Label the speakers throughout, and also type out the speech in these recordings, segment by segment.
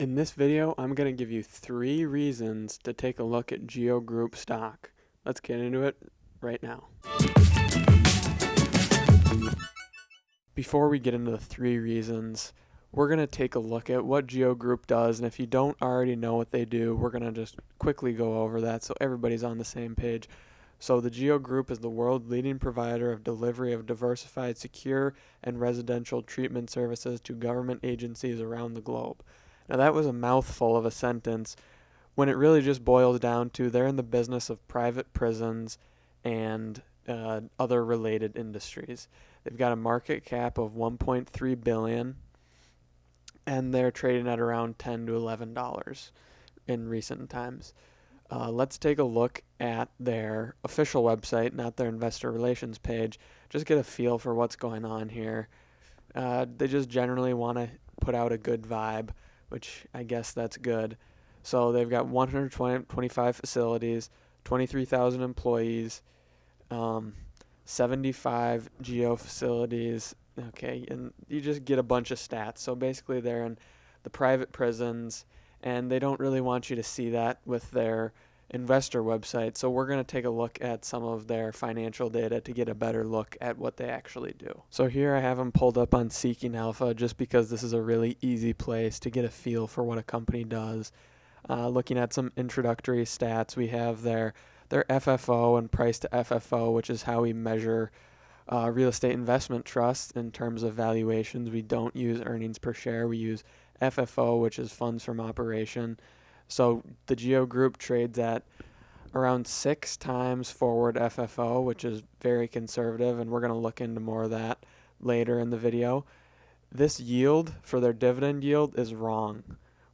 Speaker 1: In this video, I'm going to give you 3 reasons to take a look at Geo Group stock. Let's get into it right now. Before we get into the 3 reasons, we're going to take a look at what Geo Group does, and if you don't already know what they do, we're going to just quickly go over that so everybody's on the same page. So the Geo Group is the world's leading provider of delivery of diversified, secure, and residential treatment services to government agencies around the globe. Now that was a mouthful of a sentence when it really just boils down to they're in the business of private prisons and other related industries. They've got a market cap of $1.3 billion and they're trading at around $10 to $11 in recent times. Let's take a look at their official website, not their investor relations page. Just get a feel for what's going on here. They just generally want to put out a good vibe, which I guess that's good. So they've got 125 facilities, 23,000 employees, 75 geo facilities. Okay, and you just get a bunch of stats. So basically they're in the private prisons, and they don't really want you to see that with their investor website. So we're going to take a look at some of their financial data to get a better look at what they actually do. So here I have them pulled up on Seeking Alpha just because this is a really easy place to get a feel for what a company does. Looking at some introductory stats, we have their FFO and price to FFO, which is how we measure real estate investment trusts in terms of valuations. We don't use earnings per share. We use FFO, which is funds from operation. So the Geo Group trades at around 6 times forward FFO, which is very conservative, and we're going to look into more of that later in the video. This yield for their dividend yield is wrong.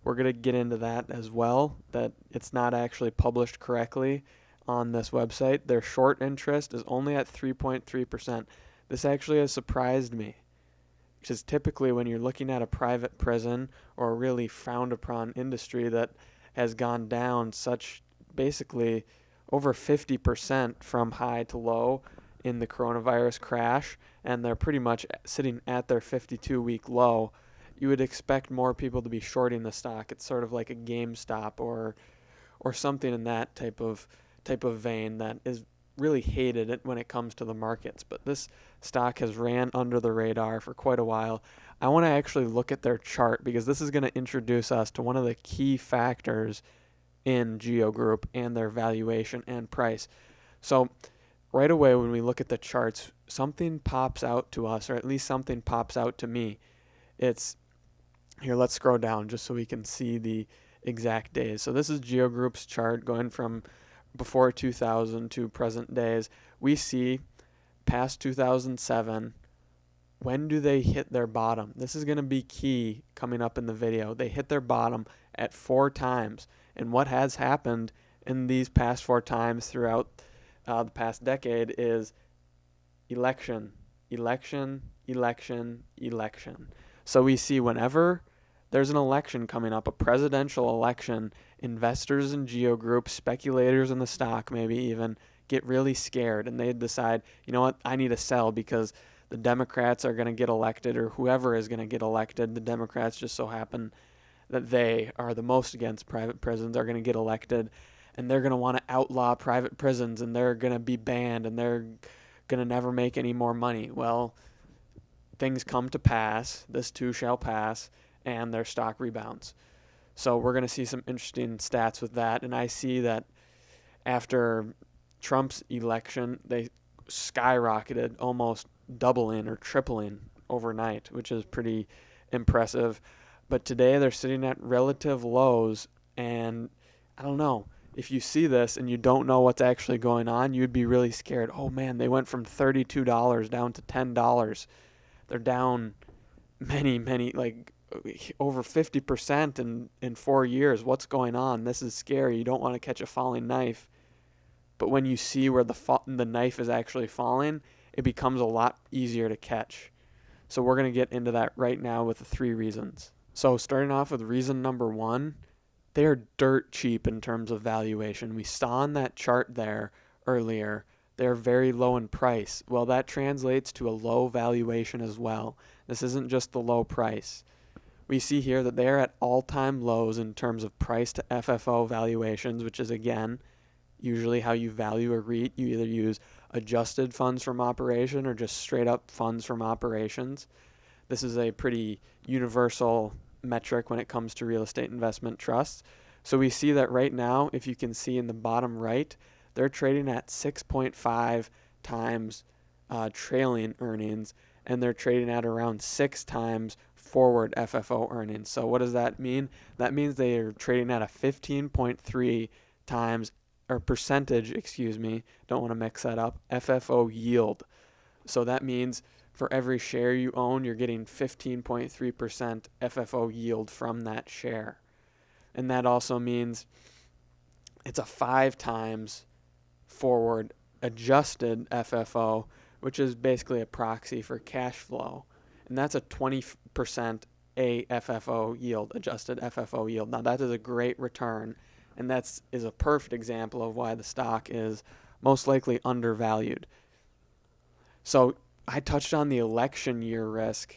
Speaker 1: We're going to get into that as well, that it's not actually published correctly on this website. Their short interest is only at 3.3%. This actually has surprised me, because typically when you're looking at a private prison or a really frowned upon industry that has gone down such basically over 50% from high to low in the coronavirus crash, and they're pretty much sitting at their 52-week low, you would expect more people to be shorting the stock. It's sort of like a GameStop or something in that type of vein that is really hated when it comes to the markets. But this stock has ran under the radar for quite a while. I want to actually look at their chart because this is going to introduce us to one of the key factors in Geo Group and their valuation and price. So right away when we look at the charts, something pops out to us, or at least something pops out to me. It's here, let's scroll down just so we can see the exact days. So this is Geo Group's chart going from before 2000 to present days. We see past 2007, when do they hit their bottom? This is going to be key coming up in the video. They hit their bottom at 4 times. And what has happened in these past 4 times throughout the past decade is election, election, election, election. So we see whenever there's an election coming up, a presidential election, investors in Geo Group, speculators in the stock maybe even, get really scared, and they decide, you know what, I need to sell because the Democrats are going to get elected, or whoever is going to get elected. The Democrats just so happen that they are the most against private prisons, are going to get elected, and they're going to want to outlaw private prisons, and they're going to be banned, and they're going to never make any more money. Well, things come to pass, this too shall pass, and their stock rebounds. So we're going to see some interesting stats with that, and I see that after Trump's election, they skyrocketed, almost doubling or tripling overnight, which is pretty impressive. But today they're sitting at relative lows, and I don't know. If you see this and you don't know what's actually going on, you'd be really scared. Oh man, they went from $32 down to $10. They're down many, like over 50% in 4 years. What's going on? This is scary. You don't want to catch a falling knife. But when you see where the knife is actually falling, it becomes a lot easier to catch. So we're going to get into that right now with the 3 reasons. So starting off with reason number 1, they are dirt cheap in terms of valuation. We saw on that chart there earlier, they're very low in price. Well, that translates to a low valuation as well. This isn't just the low price. We see here that they are at all-time lows in terms of price to FFO valuations, which is, again, usually how you value a REIT. You either use adjusted funds from operation or just straight up funds from operations. This is a pretty universal metric when it comes to real estate investment trusts. So we see that right now, if you can see in the bottom right, they're trading at 6.5 times trailing earnings, and they're trading at around 6 times forward FFO earnings. So what does that mean? That means they are trading at a 15.3 times, or percentage, don't want to mix that up, FFO yield. So that means for every share you own, you're getting 15.3% FFO yield from that share. And that also means it's a 5 times forward adjusted FFO, which is basically a proxy for cash flow. And that's a 20% AFFO yield, adjusted FFO yield. Now that is a great return, and that is a perfect example of why the stock is most likely undervalued. So I touched on the election year risk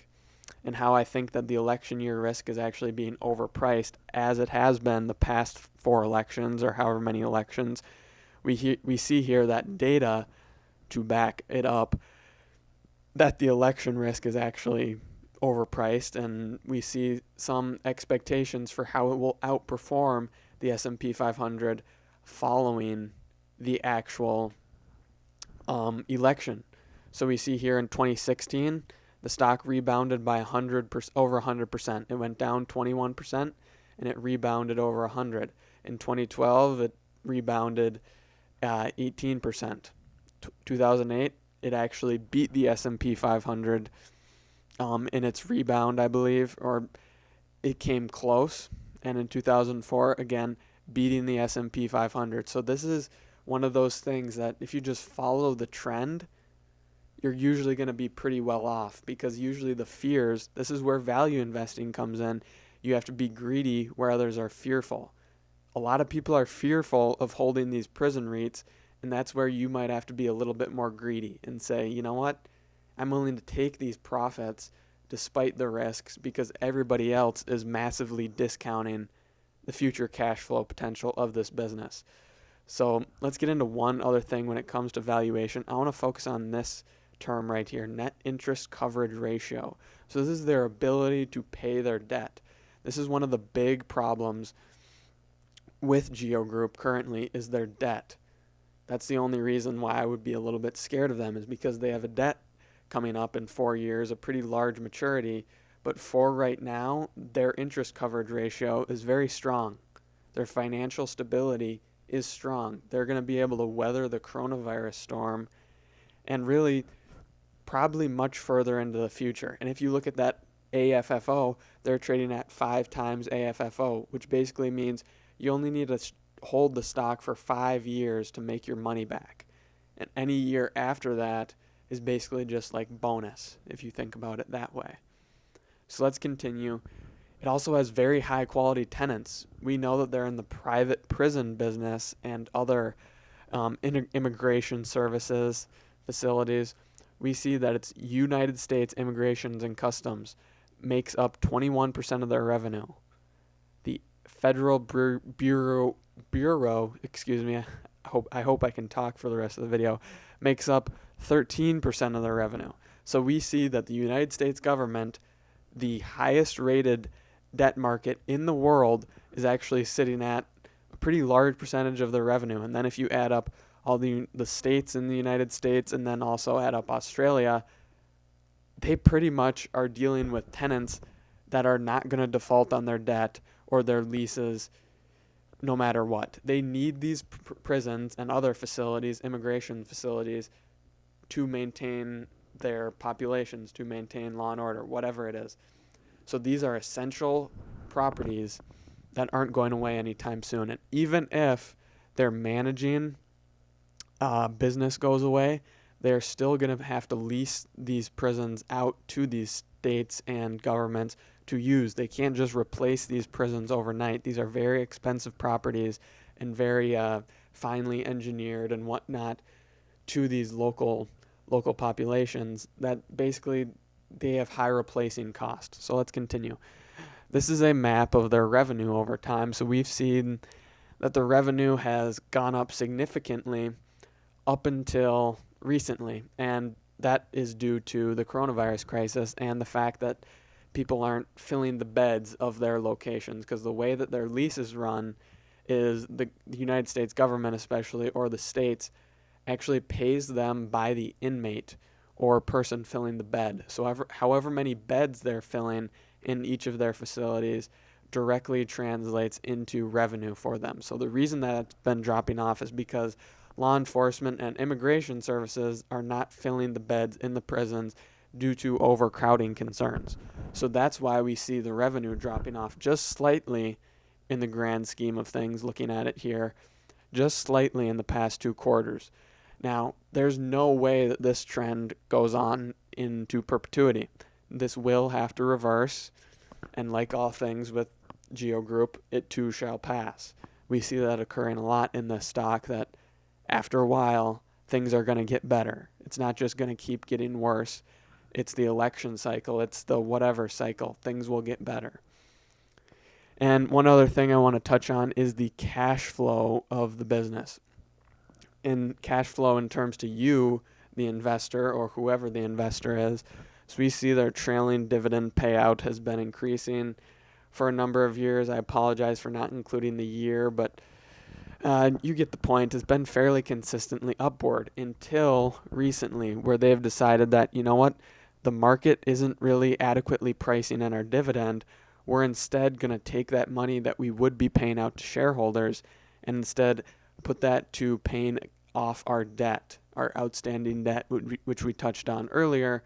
Speaker 1: and how I think that the election year risk is actually being overpriced, as it has been the past 4 elections or however many elections. We see here that data to back it up, that the election risk is actually overpriced, and we see some expectations for how it will outperform the S&P 500 following the actual election. So we see here in 2016, the stock rebounded by over 100%. It went down 21%, and it rebounded over 100. In 2012, it rebounded 18%. 2008, it actually beat the S&P 500 in its rebound, I believe, or it came close. And in 2004, again, beating the S&P 500. So this is one of those things that if you just follow the trend, you're usually going to be pretty well off, because usually the fears, this is where value investing comes in. You have to be greedy where others are fearful. A lot of people are fearful of holding these prison REITs, and that's where you might have to be a little bit more greedy and say, you know what, I'm willing to take these profits despite the risks, because everybody else is massively discounting the future cash flow potential of this business. So let's get into one other thing when it comes to valuation. I want to focus on this term right here, net interest coverage ratio. So this is their ability to pay their debt. This is one of the big problems with Geo Group currently, is their debt. That's the only reason why I would be a little bit scared of them, is because they have a debt coming up in 4 years, a pretty large maturity. But for right now, their interest coverage ratio is very strong. Their financial stability is strong. They're going to be able to weather the coronavirus storm and really probably much further into the future. And if you look at that AFFO, they're trading at 5 times AFFO, which basically means you only need to hold the stock for 5 years to make your money back. And any year after that is basically just like bonus, if you think about it that way. So let's continue. It also has very high quality tenants. We know that they're in the private prison business and other immigration services facilities. We see that it's United States Immigration and Customs makes up 21% of their revenue. The Federal Bureau, I hope I can talk for the rest of the video, makes up 13% of their revenue. So we see that the United States government, the highest rated debt market in the world, is actually sitting at a pretty large percentage of their revenue. And then if you add up all the states in the United States and then also add up Australia, they pretty much are dealing with tenants that are not going to default on their debt or their leases no matter what. They need these prisons and other facilities, immigration facilities, to maintain their populations, to maintain law and order, whatever it is. So these are essential properties that aren't going away anytime soon. And even if their managing business goes away, they're still going to have to lease these prisons out to these states and governments to use. They can't just replace these prisons overnight. These are very expensive properties and very finely engineered and whatnot to these local populations that basically they have high replacing costs. So let's continue. This is a map of their revenue over time. So we've seen that the revenue has gone up significantly up until recently. And that is due to the coronavirus crisis and the fact that people aren't filling the beds of their locations, because the way that their leases run is the United States government, especially, or the states, actually pays them by the inmate or person filling the bed. So however many beds they're filling in each of their facilities directly translates into revenue for them. So the reason that it's been dropping off is because law enforcement and immigration services are not filling the beds in the prisons due to overcrowding concerns. So that's why we see the revenue dropping off just slightly in the grand scheme of things, looking at it here, just slightly in the past 2 quarters. Now, there's no way that this trend goes on into perpetuity. This will have to reverse, and like all things with Geo Group, it too shall pass. We see that occurring a lot in this stock, that after a while, things are going to get better. It's not just going to keep getting worse. It's the election cycle. It's the whatever cycle. Things will get better. And one other thing I want to touch on is the cash flow of the business. In cash flow in terms to you, the investor, or whoever the investor is. So we see their trailing dividend payout has been increasing for a number of years. I apologize for not including the year, but you get the point. It's been fairly consistently upward until recently, where they've decided that, you know what, the market isn't really adequately pricing in our dividend. We're instead going to take that money that we would be paying out to shareholders and instead put that to paying off our debt, our outstanding debt, which we touched on earlier,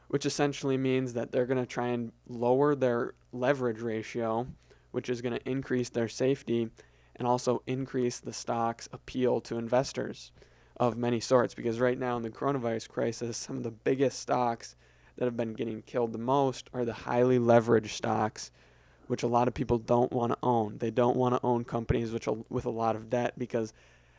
Speaker 1: which essentially means that they're going to try and lower their leverage ratio, which is going to increase their safety and also increase the stock's appeal to investors of many sorts. Because right now in the coronavirus crisis, some of the biggest stocks that have been getting killed the most are the highly leveraged stocks, which a lot of people don't want to own. They don't want to own companies with a lot of debt, because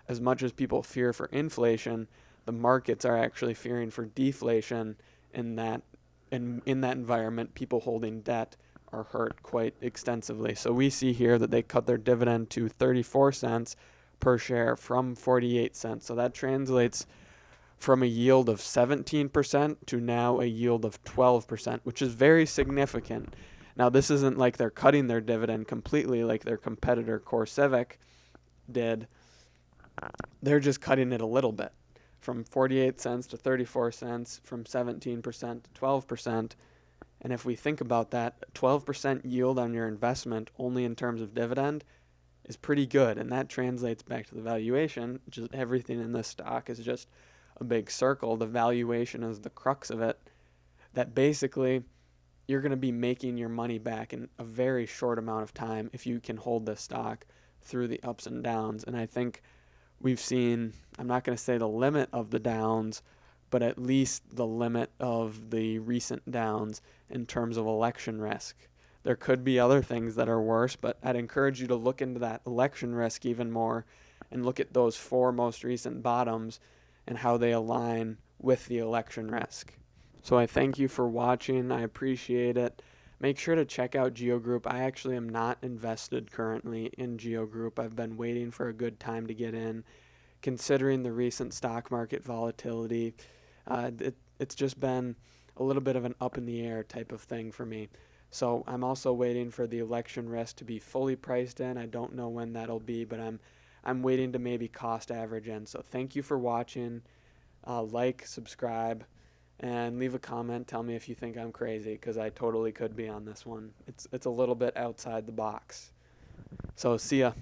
Speaker 1: as much as people fear for inflation, the markets are actually fearing for deflation. In that environment, people holding debt are hurt quite extensively. So we see here that they cut their dividend to 34 cents per share from 48 cents. So that translates from a yield of 17% to now a yield of 12%, which is very significant. Now, this isn't like they're cutting their dividend completely like their competitor CoreCivic did. They're just cutting it a little bit, from 48 cents to 34 cents, from 17% to 12%. And if we think about that, 12% yield on your investment only in terms of dividend is pretty good. And that translates back to the valuation, which is everything in this stock is just a big circle. The valuation is the crux of it, that basically you're going to be making your money back in a very short amount of time if you can hold this stock through the ups and downs. And I think we've seen, I'm not going to say the limit of the downs, but at least the limit of the recent downs in terms of election risk. There could be other things that are worse, but I'd encourage you to look into that election risk even more and look at those 4 most recent bottoms and how they align with the election risk. So I thank you for watching. I appreciate it. Make sure to check out Geo Group. I actually am not invested currently in Geo Group. I've been waiting for a good time to get in. Considering the recent stock market volatility, it's just been a little bit of an up in the air type of thing for me. So I'm also waiting for the election risk to be fully priced in. I don't know when that'll be, but I'm waiting to maybe cost average in. So thank you for watching. Like, subscribe, and leave a comment. Tell me if you think I'm crazy, because I totally could be on this one. It's a little bit outside the box. So see ya.